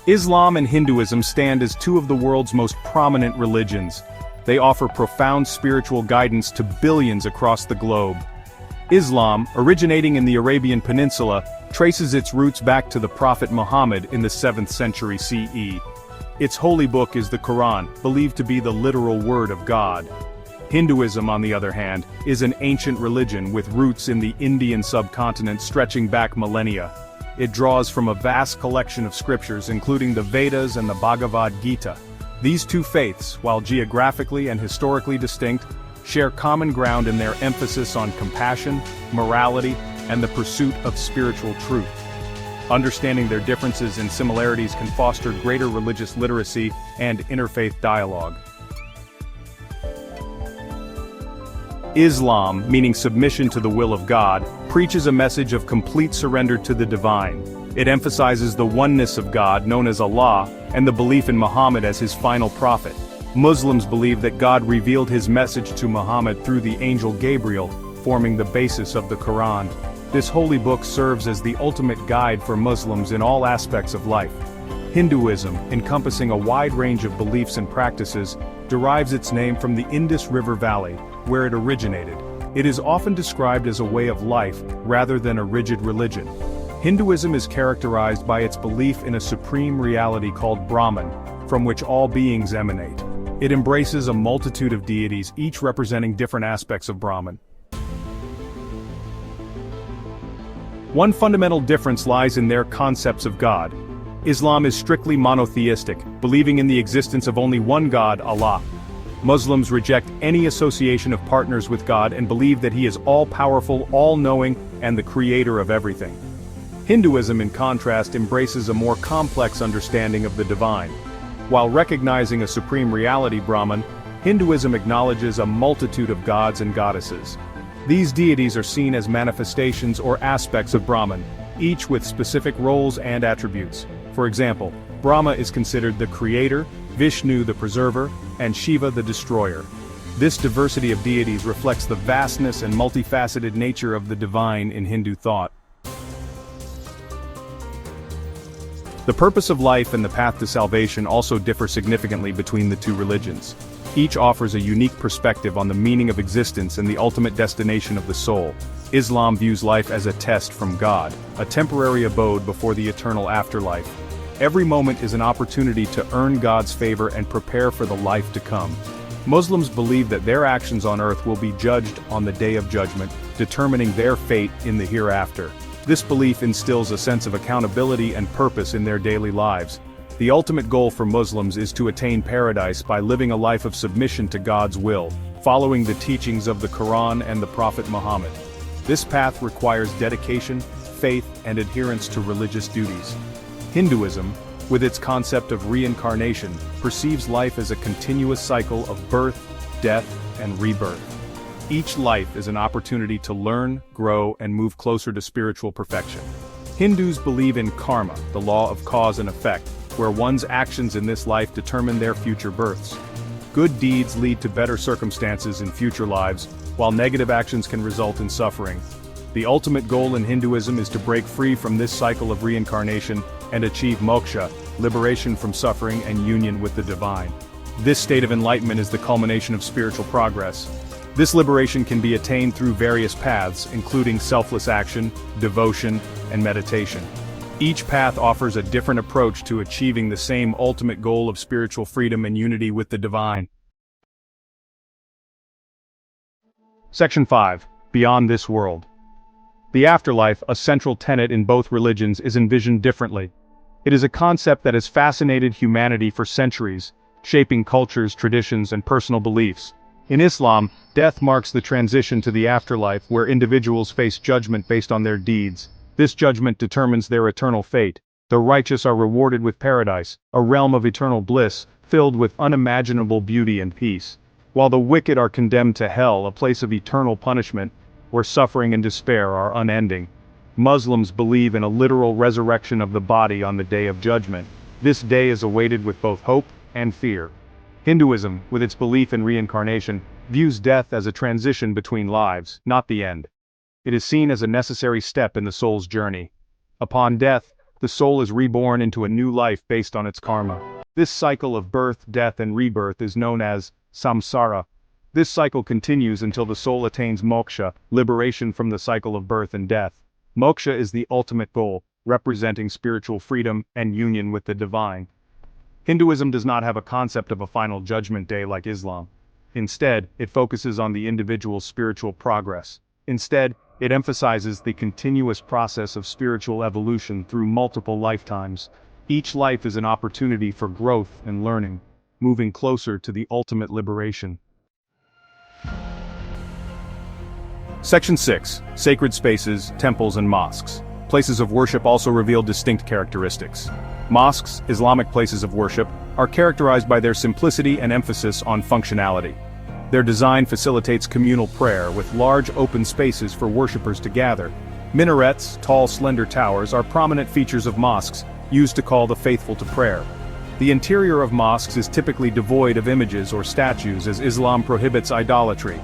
Islam and Hinduism stand as two of the world's most prominent religions. They offer profound spiritual guidance to billions across the globe. Islam, originating in the Arabian Peninsula, traces its roots back to the Prophet Muhammad in the 7th century CE. Its holy book is the Quran, believed to be the literal word of God. Hinduism, on the other hand, is an ancient religion with roots in the Indian subcontinent stretching back millennia. It draws from a vast collection of scriptures including the Vedas and the Bhagavad Gita. These two faiths, while geographically and historically distinct, share common ground in their emphasis on compassion, morality, and the pursuit of spiritual truth. Understanding their differences and similarities can foster greater religious literacy and interfaith dialogue. Islam, meaning submission to the will of God, preaches a message of complete surrender to the divine. It emphasizes the oneness of God, known as Allah, and the belief in Muhammad as his final prophet. Muslims believe that God revealed his message to Muhammad through the angel Gabriel, forming the basis of the Quran. This holy book serves as the ultimate guide for Muslims in all aspects of life. Hinduism, encompassing a wide range of beliefs and practices, derives its name from the Indus River Valley, where it originated. It is often described as a way of life, rather than a rigid religion. Hinduism is characterized by its belief in a supreme reality called Brahman, from which all beings emanate. It embraces a multitude of deities, each representing different aspects of Brahman. One fundamental difference lies in their concepts of God. Islam is strictly monotheistic, believing in the existence of only one God, Allah. Muslims reject any association of partners with God and believe that He is all-powerful, all-knowing, and the creator of everything. Hinduism, in contrast, embraces a more complex understanding of the divine. While recognizing a supreme reality, Brahman, Hinduism acknowledges a multitude of gods and goddesses. These deities are seen as manifestations or aspects of Brahman, each with specific roles and attributes. For example, Brahma is considered the creator, Vishnu the preserver, and Shiva the destroyer. This diversity of deities reflects the vastness and multifaceted nature of the divine in Hindu thought. The purpose of life and the path to salvation also differ significantly between the two religions. Each offers a unique perspective on the meaning of existence and the ultimate destination of the soul. Islam views life as a test from God, a temporary abode before the eternal afterlife. Every moment is an opportunity to earn God's favor and prepare for the life to come. Muslims believe that their actions on earth will be judged on the Day of Judgment, determining their fate in the hereafter. This belief instills a sense of accountability and purpose in their daily lives. The ultimate goal for Muslims is to attain paradise by living a life of submission to God's will, following the teachings of the Quran and the Prophet Muhammad. This path requires dedication, faith, and adherence to religious duties. Hinduism, with its concept of reincarnation, perceives life as a continuous cycle of birth, death, and rebirth. Each life is an opportunity to learn, grow, and move closer to spiritual perfection. Hindus believe in karma, the law of cause and effect, where one's actions in this life determine their future births. Good deeds lead to better circumstances in future lives, while negative actions can result in suffering. The ultimate goal in Hinduism is to break free from this cycle of reincarnation and achieve moksha, liberation from suffering and union with the divine. This state of enlightenment is the culmination of spiritual progress. This liberation can be attained through various paths, including selfless action, devotion, and meditation. Each path offers a different approach to achieving the same ultimate goal of spiritual freedom and unity with the divine. Section 5. Beyond this world. The afterlife, a central tenet in both religions, is envisioned differently. It is a concept that has fascinated humanity for centuries, shaping cultures, traditions, and personal beliefs. In Islam, death marks the transition to the afterlife, where individuals face judgment based on their deeds. This judgment determines their eternal fate. The righteous are rewarded with paradise, a realm of eternal bliss, filled with unimaginable beauty and peace, while the wicked are condemned to hell, a place of eternal punishment, where suffering and despair are unending. Muslims believe in a literal resurrection of the body on the Day of Judgment. This day is awaited with both hope and fear. Hinduism, with its belief in reincarnation, views death as a transition between lives, not the end. It is seen as a necessary step in the soul's journey. Upon death, the soul is reborn into a new life based on its karma. This cycle of birth, death, and rebirth is known as samsara. This cycle continues until the soul attains moksha, liberation from the cycle of birth and death. Moksha is the ultimate goal, representing spiritual freedom and union with the divine. Hinduism does not have a concept of a final judgment day like Islam. Instead, it focuses on the individual's spiritual progress. Instead, it emphasizes the continuous process of spiritual evolution through multiple lifetimes. Each life is an opportunity for growth and learning, moving closer to the ultimate liberation. Section 6. Sacred spaces, temples and mosques. Places of worship also reveal distinct characteristics. Mosques, Islamic places of worship, are characterized by their simplicity and emphasis on functionality. Their design facilitates communal prayer with large open spaces for worshippers to gather. Minarets, tall slender towers, are prominent features of mosques, used to call the faithful to prayer. The interior of mosques is typically devoid of images or statues as Islam prohibits idolatry.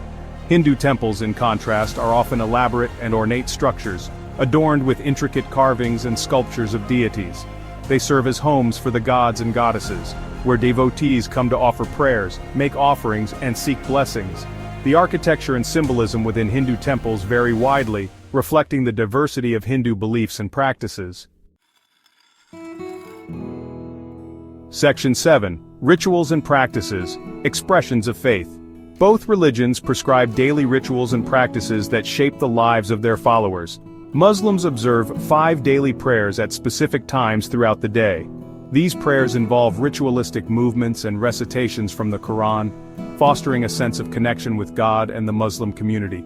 Hindu temples, in contrast, are often elaborate and ornate structures, adorned with intricate carvings and sculptures of deities. They serve as homes for the gods and goddesses, where devotees come to offer prayers, make offerings, and seek blessings. The architecture and symbolism within Hindu temples vary widely, reflecting the diversity of Hindu beliefs and practices. Section 7. Rituals and practices, expressions of faith. Both religions prescribe daily rituals and practices that shape the lives of their followers. Muslims observe 5 daily prayers at specific times throughout the day. These prayers involve ritualistic movements and recitations from the Quran, fostering a sense of connection with God and the Muslim community.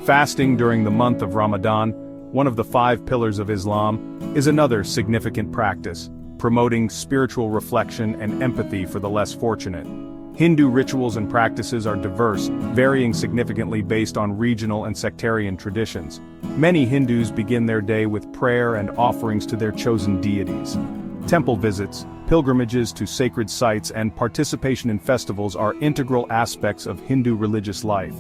Fasting during the month of Ramadan, one of the 5 pillars of Islam, is another significant practice, promoting spiritual reflection and empathy for the less fortunate. Hindu rituals and practices are diverse, varying significantly based on regional and sectarian traditions. Many Hindus begin their day with prayer and offerings to their chosen deities. Temple visits, pilgrimages to sacred sites, and participation in festivals are integral aspects of Hindu religious life.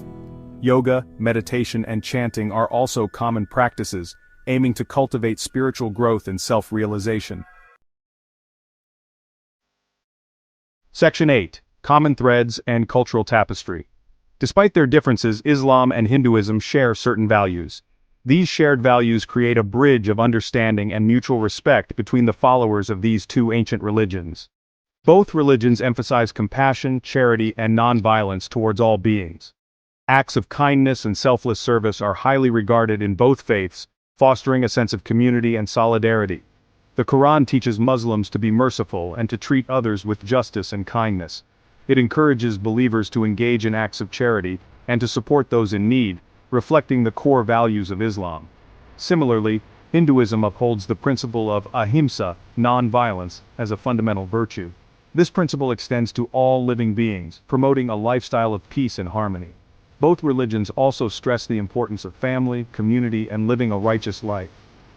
Yoga, meditation, and chanting are also common practices, aiming to cultivate spiritual growth and self-realization. Section 8. Common threads and cultural tapestry. Despite their differences, Islam and Hinduism share certain values. These shared values create a bridge of understanding and mutual respect between the followers of these two ancient religions. Both religions emphasize compassion, charity, and non-violence towards all beings. Acts of kindness and selfless service are highly regarded in both faiths, fostering a sense of community and solidarity. The Quran teaches Muslims to be merciful and to treat others with justice and kindness. It encourages believers to engage in acts of charity and to support those in need, reflecting the core values of Islam. Similarly, Hinduism upholds the principle of ahimsa, non-violence, as a fundamental virtue. This principle extends to all living beings, promoting a lifestyle of peace and harmony. Both religions also stress the importance of family, community, and living a righteous life.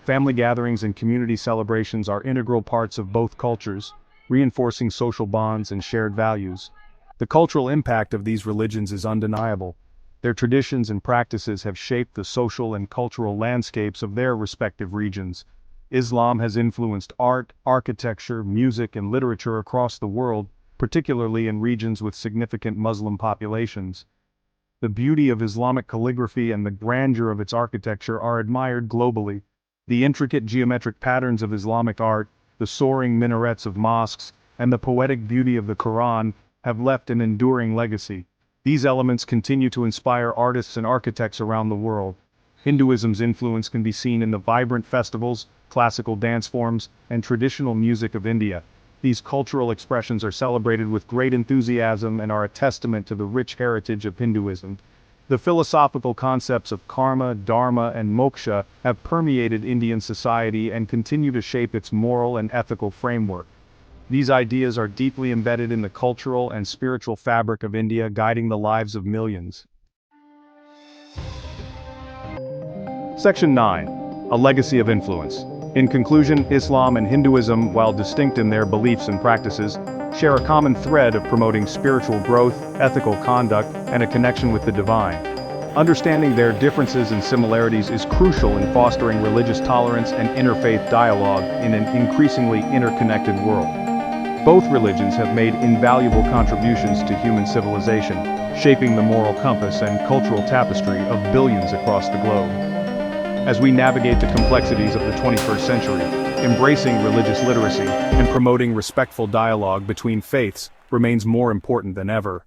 Family gatherings and community celebrations are integral parts of both cultures, reinforcing social bonds and shared values. The cultural impact of these religions is undeniable. Their traditions and practices have shaped the social and cultural landscapes of their respective regions. Islam has influenced art, architecture, music, and literature across the world, particularly in regions with significant Muslim populations. The beauty of Islamic calligraphy and the grandeur of its architecture are admired globally. The intricate geometric patterns of Islamic art, the soaring minarets of mosques, and the poetic beauty of the Quran have left an enduring legacy. These elements continue to inspire artists and architects around the world. Hinduism's influence can be seen in the vibrant festivals, classical dance forms, and traditional music of India. These cultural expressions are celebrated with great enthusiasm and are a testament to the rich heritage of Hinduism. The philosophical concepts of karma, dharma, and moksha have permeated Indian society and continue to shape its moral and ethical framework. These ideas are deeply embedded in the cultural and spiritual fabric of India, guiding the lives of millions. Section 9. A legacy of influence. In conclusion, Islam and Hinduism, while distinct in their beliefs and practices, share a common thread of promoting spiritual growth, ethical conduct, and a connection with the divine. Understanding their differences and similarities is crucial in fostering religious tolerance and interfaith dialogue in an increasingly interconnected world. Both religions have made invaluable contributions to human civilization, shaping the moral compass and cultural tapestry of billions across the globe. As we navigate the complexities of the 21st century, embracing religious literacy and promoting respectful dialogue between faiths remains more important than ever.